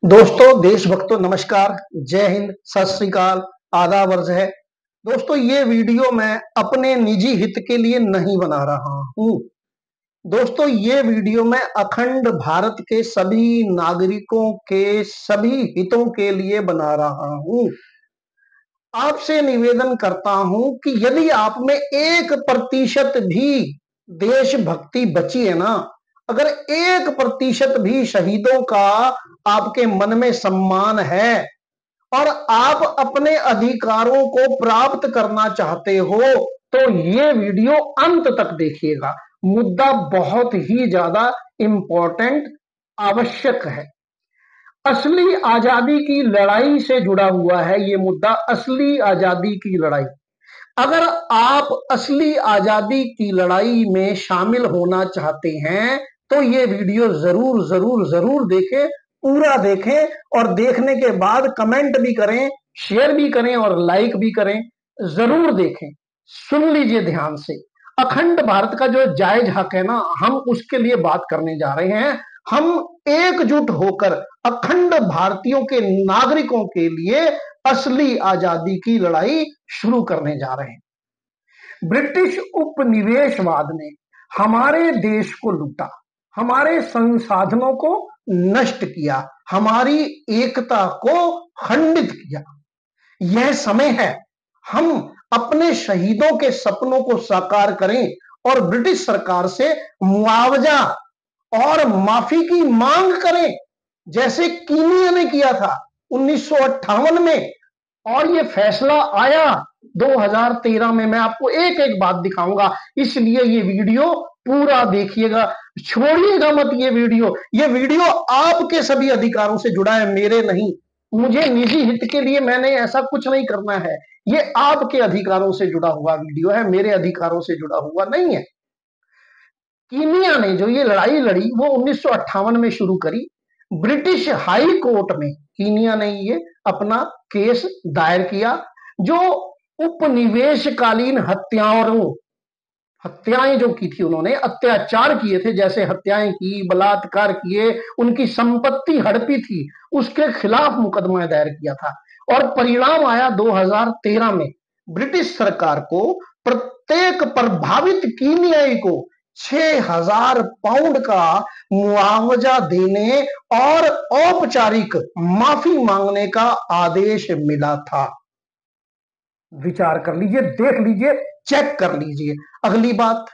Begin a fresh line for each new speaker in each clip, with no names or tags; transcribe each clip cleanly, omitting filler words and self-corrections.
दोस्तों, देशभक्तों, नमस्कार, जय हिंद, सत श्री अकाल, आदाब अर्ज है। दोस्तों, ये वीडियो मैं अपने निजी हित के लिए नहीं बना रहा हूं। दोस्तों, ये वीडियो मैं अखंड भारत के सभी नागरिकों के सभी हितों के लिए बना रहा हूं। आपसे निवेदन करता हूं कि यदि आप में 1% भी देशभक्ति बची है ना, अगर 1% भी शहीदों का आपके मन में सम्मान है और आप अपने अधिकारों को प्राप्त करना चाहते हो तो ये वीडियो अंत तक देखिएगा। मुद्दा बहुत ही ज्यादा इंपॉर्टेंट, आवश्यक है। असली आजादी की लड़ाई से जुड़ा हुआ है ये मुद्दा, असली आजादी की लड़ाई। अगर आप असली आजादी की लड़ाई में शामिल होना चाहते हैं तो ये वीडियो जरूर जरूर जरूर देखें, पूरा देखें और देखने के बाद कमेंट भी करें, शेयर भी करें और लाइक भी करें। जरूर देखें, सुन लीजिए ध्यान से। अखंड भारत का जो जायज हक है ना, हम उसके लिए बात करने जा रहे हैं। हम एकजुट होकर अखंड भारतीयों के नागरिकों के लिए असली आजादी की लड़ाई शुरू करने जा रहे हैं। ब्रिटिश उपनिवेशवाद ने हमारे देश को लूटा, हमारे संसाधनों को नष्ट किया, हमारी एकता को खंडित किया। यह समय है हम अपने शहीदों के सपनों को साकार करें और ब्रिटिश सरकार से मुआवजा और माफी की मांग करें, जैसे कीनिया ने किया था 1958 में। और ये फैसला आया 2013 में। मैं आपको एक एक बात दिखाऊंगा, इसलिए ये वीडियो पूरा देखिएगा, छोड़िएगा मत। ये वीडियो आपके सभी अधिकारों से जुड़ा है, मेरे नहीं। मुझे निजी हित के लिए मैंने ऐसा कुछ नहीं करना है। ये आपके अधिकारों से जुड़ा हुआ वीडियो है, मेरे अधिकारों से जुड़ा हुआ नहीं है। कीनिया ने जो ये लड़ाई लड़ी वो 1958 में शुरू करी। ब्रिटिश हाई कोर्ट में कीनिया ने ये अपना केस दायर किया। जो उपनिवेशकालीन हत्याएं जो की थी, उन्होंने अत्याचार किए थे, जैसे हत्याएं की, बलात्कार किए, उनकी संपत्ति हड़पी थी, उसके खिलाफ मुकदमा दायर किया था। और परिणाम आया 2013 में। ब्रिटिश सरकार को प्रत्येक प्रभावित कीनियाई को 6,000 पाउंड का मुआवजा देने और औपचारिक माफी मांगने का आदेश मिला था। विचार कर लीजिए, देख लीजिए, चेक कर लीजिए। अगली बात,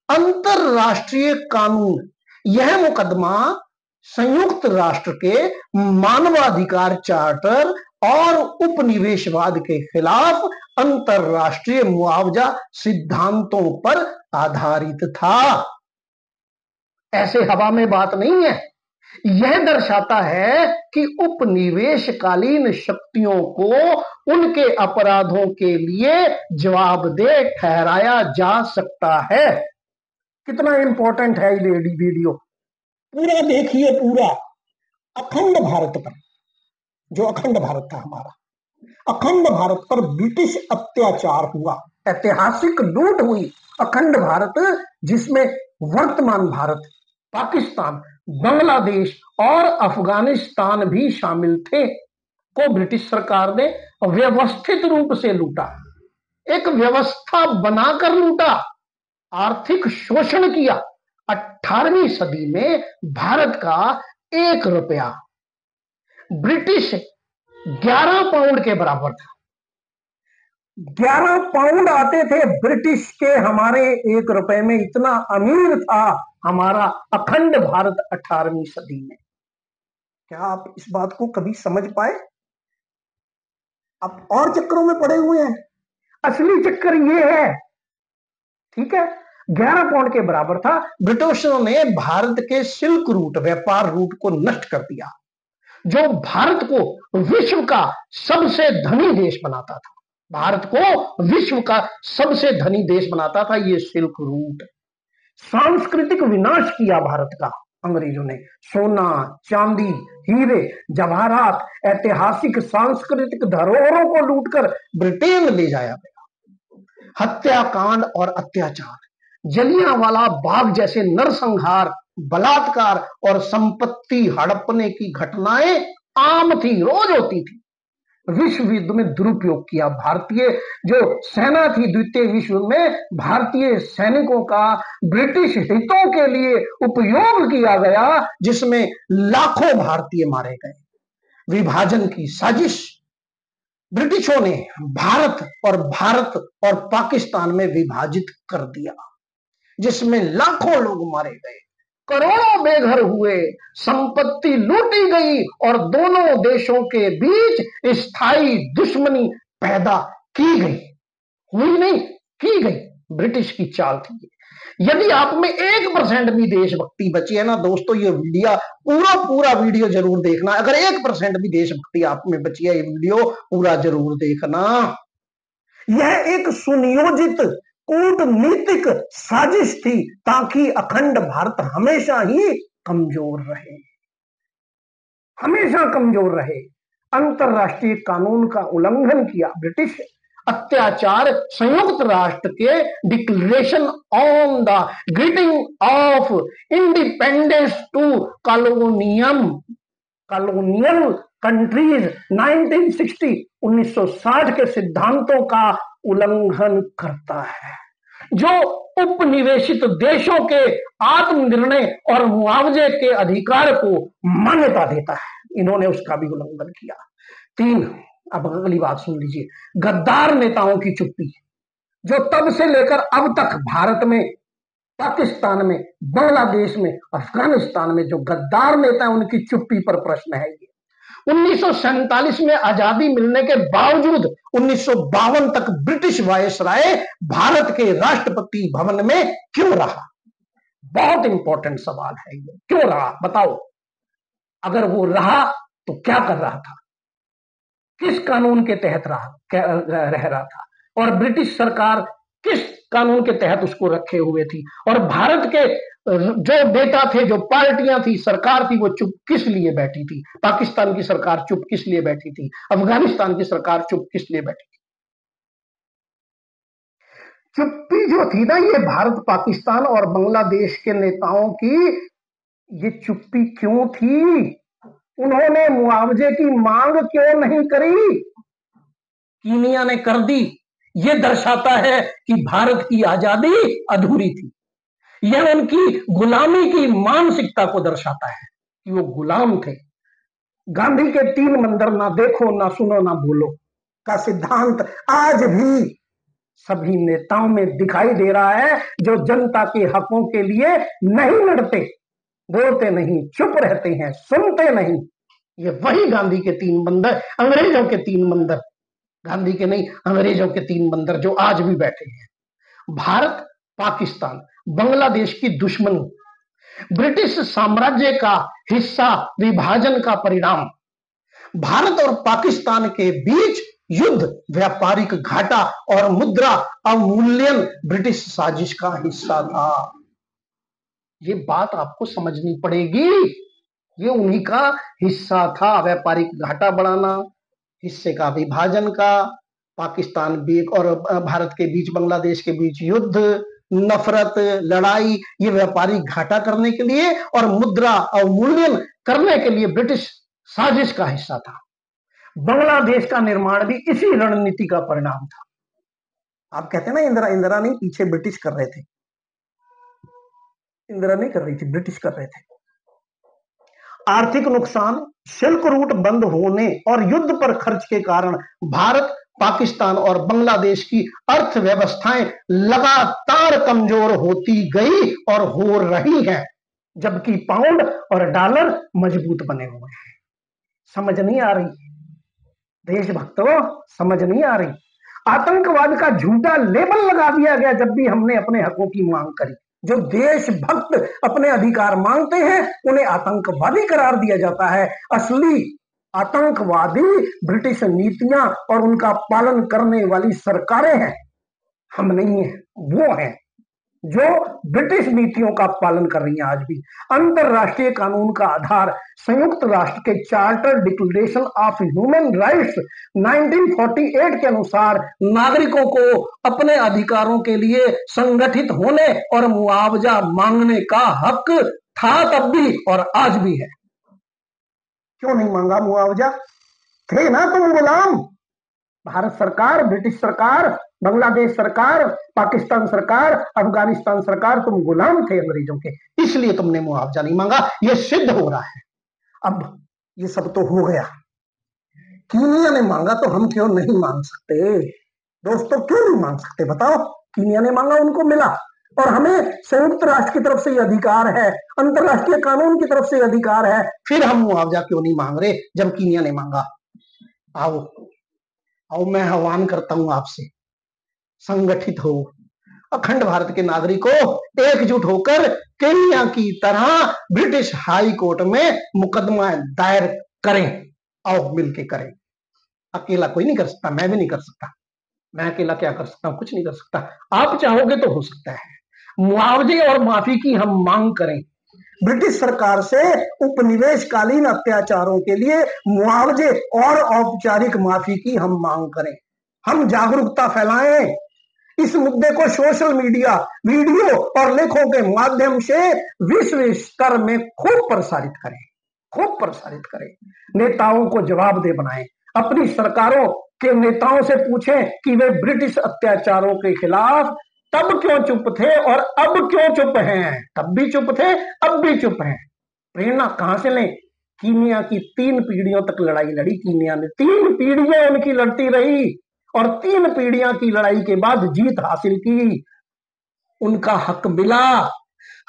अंतरराष्ट्रीय कानून। यह मुकदमा संयुक्त राष्ट्र के मानवाधिकार चार्टर और उपनिवेशवाद के खिलाफ अंतरराष्ट्रीय मुआवजा सिद्धांतों पर आधारित था। ऐसे हवा में बात नहीं है। यह दर्शाता है कि उपनिवेशकालीन शक्तियों को उनके अपराधों के लिए जवाबदेह ठहराया जा सकता है। कितना इंपॉर्टेंट है ये वीडियो, पूरा देखिए, पूरा। अखंड भारत पर, जो अखंड भारत था हमारा, अखंड भारत पर ब्रिटिश अत्याचार हुआ, ऐतिहासिक लूट हुई। अखंड भारत जिसमें वर्तमान भारत, पाकिस्तान, बांग्लादेश और अफगानिस्तान भी शामिल थे, को ब्रिटिश सरकार ने व्यवस्थित रूप से लूटा, एक व्यवस्था बनाकर लूटा, आर्थिक शोषण किया। 18वीं सदी में भारत का 1 रुपया ब्रिटिश 11 पाउंड के बराबर था। 11 पाउंड आते थे ब्रिटिश के हमारे 1 रुपए में। इतना अमीर था हमारा अखंड भारत 18वीं सदी में। क्या आप इस बात को कभी समझ पाए? आप और चक्करों में पड़े हुए हैं। असली चक्कर ये है, ठीक है। 11 पाउंड के बराबर था। ब्रिटिशों ने भारत के सिल्क रूट, व्यापार रूट को नष्ट कर दिया, जो भारत को विश्व का सबसे धनी देश बनाता था। भारत को विश्व का सबसे धनी देश बनाता था ये सिल्क रूट। सांस्कृतिक विनाश किया भारत का अंग्रेजों ने। सोना, चांदी, हीरे, जवाहरात, ऐतिहासिक सांस्कृतिक धरोहरों को लूटकर ब्रिटेन ले जाया गया। हत्याकांड और अत्याचार, जलियांवाला बाग जैसे नरसंहार, बलात्कार और संपत्ति हड़पने की घटनाएं आम थी, रोज होती थी। विश्व युद्ध में दुरुपयोग किया। भारतीय जो सेना थी द्वितीय विश्व युद्ध में, भारतीय सैनिकों का ब्रिटिश हितों के लिए उपयोग किया गया, जिसमें लाखों भारतीय मारे गए। विभाजन की साजिश ब्रिटिशों ने भारत और पाकिस्तान में विभाजित कर दिया, जिसमें लाखों लोग मारे गए, करोड़ों बेघर हुए, संपत्ति लूटी गई और दोनों देशों के बीच स्थायी दुश्मनी पैदा की गई। हुई नहीं, की गई। ब्रिटिश की चाल थी। यदि आप में 1% भी देशभक्ति बची है ना दोस्तों, ये पूरा वीडियो जरूर देखना। अगर 1% भी देशभक्ति आप में बची है, ये वीडियो पूरा जरूर देखना। यह एक सुनियोजित कूटनीतिक साजिश थी ताकि अखंड भारत हमेशा ही कमजोर रहे, हमेशा कमजोर रहे। अंतरराष्ट्रीय कानून का उल्लंघन किया ब्रिटिश, अत्याचार, संयुक्त राष्ट्र के declaration on the greeting of independence to colonial countries 1960 के सिद्धांतों का उल्लंघन करता है, जो उपनिवेशित देशों के आत्मनिर्णय और मुआवजे के अधिकार को मान्यता देता है। इन्होंने उसका भी उल्लंघन किया। 3, अब अगली बात सुन लीजिए। गद्दार नेताओं की चुप्पी, जो तब से लेकर अब तक भारत में, पाकिस्तान में, बांग्लादेश में, अफगानिस्तान में जो गद्दार नेता है उनकी चुप्पी पर प्रश्न है। ये 1947 में आजादी मिलने के बावजूद 1952 तक ब्रिटिश वायसराय भारत के राष्ट्रपति भवन में क्यों रहा? बहुत इंपॉर्टेंट सवाल है ये, क्यों रहा बताओ? अगर वो रहा तो क्या कर रहा था, किस कानून के तहत रह रहा था, और ब्रिटिश सरकार किस कानून के तहत उसको रखे हुए थी, और भारत के जो नेता थे, जो पार्टियां थी, सरकार थी, वो चुप किस लिए बैठी थी? पाकिस्तान की सरकार चुप किस लिए बैठी थी? अफगानिस्तान की सरकार चुप किस लिए बैठी थी? चुप्पी जो थी ना, ये भारत, पाकिस्तान और बांग्लादेश के नेताओं की ये चुप्पी क्यों थी? उन्होंने मुआवजे की मांग क्यों नहीं करी? कीनिया ने कर दी। यह दर्शाता है कि भारत की आजादी अधूरी थी। यह उनकी गुलामी की मानसिकता को दर्शाता है कि वो गुलाम थे। गांधी के 3 मंदिर, ना देखो, ना सुनो, ना बोलो का सिद्धांत आज भी सभी नेताओं में दिखाई दे रहा है, जो जनता के हकों के लिए नहीं लड़ते, बोलते नहीं, चुप रहते हैं, सुनते नहीं। ये वही गांधी के 3 बंदर, अंग्रेजों के 3 बंदर, गांधी के नहीं, अंग्रेजों के 3 बंदर जो आज भी बैठे हैं। भारत, पाकिस्तान, बांग्लादेश की दुश्मनी, ब्रिटिश साम्राज्य का हिस्सा, विभाजन का परिणाम, भारत और पाकिस्तान के बीच युद्ध, व्यापारिक घाटा और मुद्रा अवमूल्यन ब्रिटिश साजिश का हिस्सा था। ये बात आपको समझनी पड़ेगी। ये उन्हीं का हिस्सा था, व्यापारिक घाटा बढ़ाना, हिस्से का विभाजन का, पाकिस्तान भी और भारत के बीच, बांग्लादेश के बीच युद्ध, नफरत, लड़ाई, ये व्यापारिक घाटा करने के लिए और मुद्रा अवमूल्यन करने के लिए ब्रिटिश साजिश का हिस्सा था। बांग्लादेश का निर्माण भी इसी रणनीति का परिणाम था। आप कहते हैं ना, इंदिरा नहीं, पीछे ब्रिटिश कर रहे थे। इंदिरा नहीं कर रही थी, ब्रिटिश कर रहे थे। आर्थिक नुकसान, सिल्क रूट बंद होने और युद्ध पर खर्च के कारण भारत, पाकिस्तान और बांग्लादेश की अर्थव्यवस्थाएं लगातार कमजोर होती गई और हो रही हैं, जबकि पाउंड और डॉलर मजबूत बने हुए हैं। समझ नहीं आ रही देशभक्तों, समझ नहीं आ रही। आतंकवाद का झूठा लेबल लगा दिया गया जब भी हमने अपने हकों की मांग करी। जो देशभक्त अपने अधिकार मांगते हैं उन्हें आतंकवादी करार दिया जाता है। असली आतंकवादी ब्रिटिश नीतियां और उनका पालन करने वाली सरकारें हैं, हम नहीं हैं, वो हैं जो ब्रिटिश नीतियों का पालन कर रही हैं आज भी। अंतरराष्ट्रीय कानून का आधार संयुक्त राष्ट्र के charter declaration of human rights 1948 के अनुसार नागरिकों को अपने अधिकारों के लिए संगठित होने और मुआवजा मांगने का हक था, तब भी और आज भी है। क्यों नहीं मांगा मुआवजा? थे ना तुम गुलाम। भारत सरकार, ब्रिटिश सरकार, बांग्लादेश सरकार, पाकिस्तान सरकार, अफगानिस्तान सरकार, तुम गुलाम थे अंग्रेजों के, इसलिए तुमने मुआवजा नहीं मांगा। यह सिद्ध हो रहा है। अब ये सब तो हो गया, कीनिया ने मांगा तो हम क्यों नहीं मांग सकते? दोस्तों क्यों नहीं मांग सकते बताओ? कीनिया ने मांगा, उनको मिला, और हमें संयुक्त राष्ट्र की तरफ से ये अधिकार है, अंतरराष्ट्रीय कानून की तरफ से अधिकार है, फिर हम मुआवजा क्यों नहीं मांग रहे जब कीनिया ने मांगा? आओ आओ, मैं आह्वान करता हूं आपसे, संगठित हो, अखंड भारत के नागरिकों एकजुट होकर केन्या की तरह ब्रिटिश हाई कोर्ट में मुकदमा दायर करें। आओ मिलके करें। अकेला कोई नहीं कर सकता, मैं भी नहीं कर सकता। मैं अकेला क्या कर सकता हूं? कुछ नहीं कर सकता। आप चाहोगे तो हो सकता है। मुआवजे और माफी की हम मांग करें। ब्रिटिश सरकार से उपनिवेशकालीन अत्याचारों के लिए मुआवजे और औपचारिक माफी की हम मांग करें। हम जागरूकता फैलाएं, इस मुद्दे को सोशल मीडिया, वीडियो और लेखों के माध्यम से विश्व स्तर में खूब प्रसारित करें, खूब प्रसारित करें। नेताओं को जवाबदेह बनाएं, अपनी सरकारों के नेताओं से पूछें कि वे ब्रिटिश अत्याचारों के खिलाफ तब क्यों चुप थे और अब क्यों चुप हैं। तब भी चुप थे, अब भी चुप हैं। प्रेरणा कहां से लें? कीनिया की 3 पीढ़ियों तक लड़ाई लड़ी कीनिया ने, 3 पीढ़ियां उनकी लड़ती रही और 3 पीढ़ियां की लड़ाई के बाद जीत हासिल की। उनका हक मिला,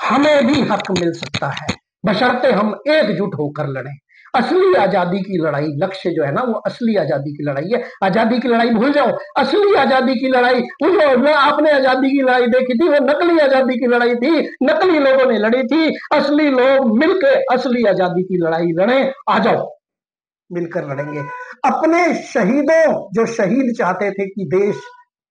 हमें भी हक मिल सकता है, बशर्ते हम एकजुट होकर लड़ें। असली आजादी की लड़ाई, लक्ष्य जो है ना, वो असली आजादी की लड़ाई है। आजादी की लड़ाई भूल जाओ, असली आजादी की लड़ाई। वो जो आपने आजादी की लड़ाई देखी थी, वो नकली आजादी की लड़ाई थी, नकली लोगों ने लड़ी थी। असली लोग मिलकर असली आजादी की लड़ाई लड़ें। आ जाओ, मिलकर लड़ेंगे। अपने शहीदों, जो शहीद चाहते थे कि देश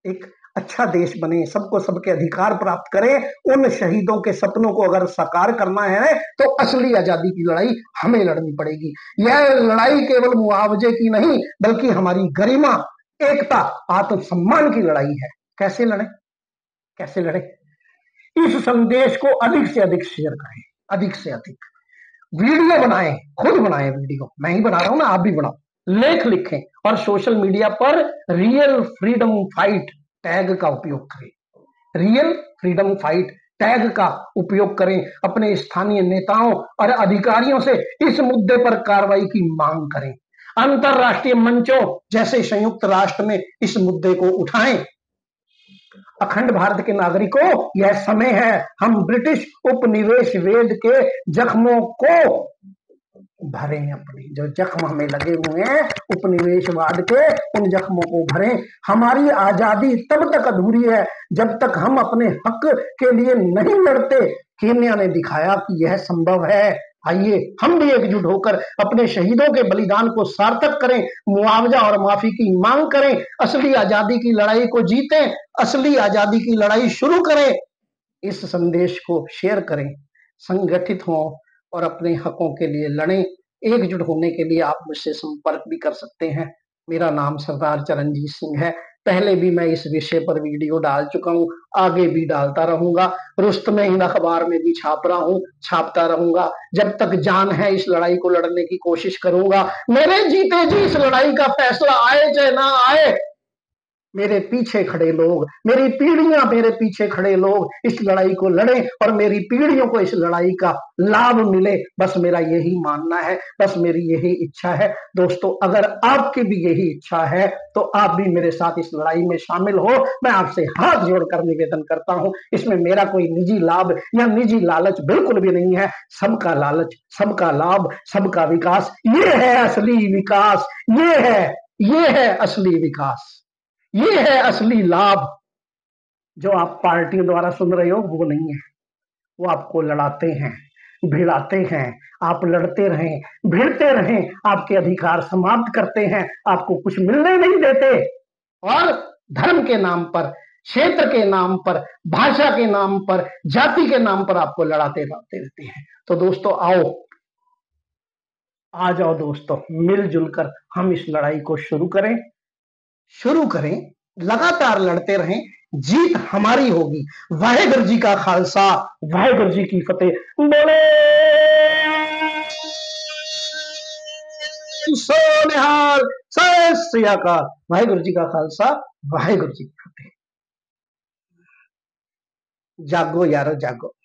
एक अच्छा देश बने, सबको सबके अधिकार प्राप्त करें, उन शहीदों के सपनों को अगर साकार करना है तो असली आजादी की लड़ाई हमें लड़नी पड़ेगी। यह लड़ाई केवल मुआवजे की नहीं, बल्कि हमारी गरिमा, एकता, आत्मसम्मान की लड़ाई है। कैसे लड़ें? कैसे लड़ें? इस संदेश को अधिक से अधिक शेयर करें, अधिक से अधिक वीडियो बनाएं, खुद बनाएं वीडियो। मैं ही बना रहा हूं ना, आप भी बनाओ, लेख लिखें और सोशल मीडिया पर रियल फ्रीडम फाइट टैग का उपयोग करें। रियल फ्रीडम फाइट टैग का उपयोग करें। अपने स्थानीय नेताओं और अधिकारियों से इस मुद्दे पर कार्रवाई की मांग करें। अंतरराष्ट्रीय मंचों जैसे संयुक्त राष्ट्र में इस मुद्दे को उठाएं। अखंड भारत के नागरिकों, यह समय है हम ब्रिटिश उपनिवेश वेद के जख्मों को भरें। अपने जो जख्म हमें लगे हुए हैं उपनिवेशवाद के, उन जख्मों को भरें। हमारी आजादी तब तक अधूरी है जब तक हम अपने हक के लिए नहीं लड़ते। कीनिया ने दिखाया कि यह संभव है। आइए हम भी एकजुट होकर अपने शहीदों के बलिदान को सार्थक करें, मुआवजा और माफी की मांग करें, असली आजादी की लड़ाई को जीतें, असली आजादी की लड़ाई शुरू करें। इस संदेश को शेयर करें, संगठित हों और अपने हकों के लिए लड़ें। एकजुट होने के लिए आप मुझसे संपर्क भी कर सकते हैं। मेरा नाम सरदार चरणजीत सिंह है। पहले भी मैं इस विषय पर वीडियो डाल चुका हूं, आगे भी डालता रहूंगा। रुस्तमे हिंद अखबार में भी छाप रहा हूं, छापता रहूंगा। जब तक जान है इस लड़ाई को लड़ने की कोशिश करूंगा। मेरे जीते जी इस लड़ाई का फैसला आए चाहे ना आए, मेरे पीछे खड़े लोग, मेरी पीढ़ियां मेरे पीछे खड़े लोग इस लड़ाई को लड़ें और मेरी पीढ़ियों को इस लड़ाई का लाभ मिले। बस मेरा यही मानना है, बस मेरी यही इच्छा है। दोस्तों, अगर आपकी भी यही इच्छा है तो आप भी मेरे साथ इस लड़ाई में शामिल हो। मैं आपसे हाथ जोड़कर निवेदन करता हूं। इसमें मेरा कोई निजी लाभ या निजी लालच बिल्कुल भी नहीं है। सबका लालच, सबका लाभ, सबका विकास, ये है असली विकास। ये है असली विकास, ये है असली लाभ। जो आप पार्टियों द्वारा सुन रहे हो वो नहीं है, वो आपको लड़ाते हैं, भिड़ाते हैं। आप लड़ते रहें, भिड़ते रहें, आपके अधिकार समाप्त करते हैं, आपको कुछ मिलने नहीं देते और धर्म के नाम पर, क्षेत्र के नाम पर, भाषा के नाम पर, जाति के नाम पर आपको लड़ाते रहते हैं। तो दोस्तों आओ, आ जाओ दोस्तों, मिलजुल कर हम इस लड़ाई को शुरू करें, लगातार लड़ते रहें। जीत हमारी होगी। वाहेगुरु जी का खालसा, वाहेगुरु जी की फतेह। बोले सो निहाल, सत श्री अकाल। वाहिगुरु जी का खालसा, वाहिगुरु जी की फतेह। जागो यारो जागो।